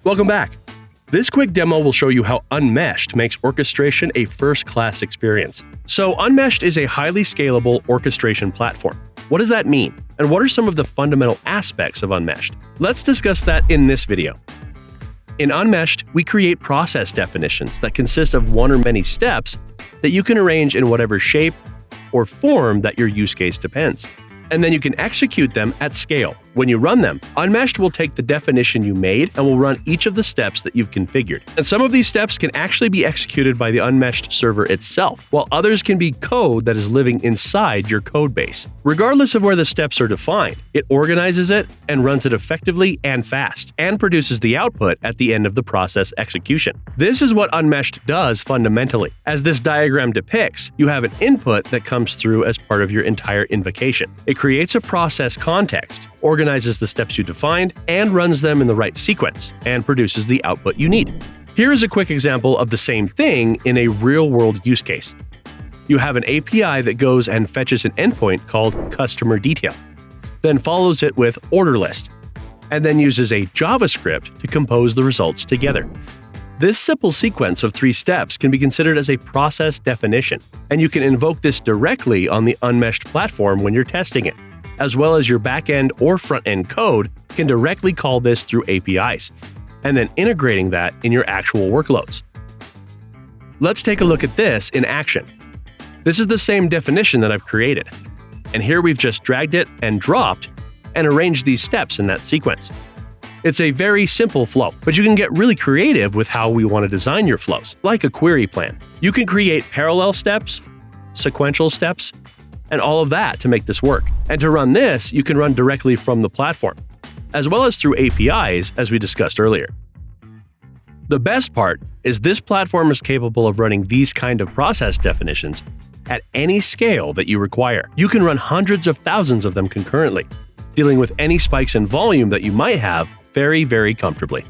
Welcome back. This quick demo will show you how Unmeshed makes orchestration a first-class experience. So Unmeshed is a highly scalable orchestration platform. What does that mean? And what are some of the fundamental aspects of Unmeshed? Let's discuss that in this video. In Unmeshed, we create process definitions that consist of one or many steps that you can arrange in whatever shape or form that your use case depends. And then you can execute them at scale. When you run them, Unmeshed will take the definition you made and will run each of the steps that you've configured. And some of these steps can actually be executed by the Unmeshed server itself, while others can be code that is living inside your code base. Regardless of where the steps are defined, it organizes it and runs it effectively and fast, and produces the output at the end of the process execution. This is what Unmeshed does fundamentally. As this diagram depicts, you have an input that comes through as part of your entire invocation. It creates a process context, organizes the steps you defined, and runs them in the right sequence, and produces the output you need. Here is a quick example of the same thing in a real-world use case. You have an API that goes and fetches an endpoint called customer detail, then follows it with order list, and then uses a JavaScript to compose the results together. This simple sequence of 3 steps can be considered as a process definition, and you can invoke this directly on the Unmeshed platform when you're testing it, as well as your backend or front-end code can directly call this through APIs, and then integrating that in your actual workloads. Let's take a look at this in action. This is the same definition that I've created, and here we've just dragged it and dropped and arranged these steps in that sequence. It's a very simple flow, but you can get really creative with how we want to design your flows, like a query plan. You can create parallel steps, sequential steps, and all of that to make this work. And to run this, you can run directly from the platform, as well as through APIs, as we discussed earlier. The best part is this platform is capable of running these kind of process definitions at any scale that you require. You can run hundreds of thousands of them concurrently, dealing with any spikes in volume that you might have very, very comfortably.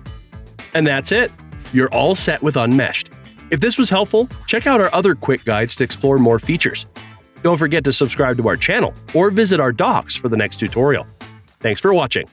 And that's it. You're all set with Unmeshed. If this was helpful, check out our other quick guides to explore more features. Don't forget to subscribe to our channel or visit our docs for the next tutorial. Thanks for watching.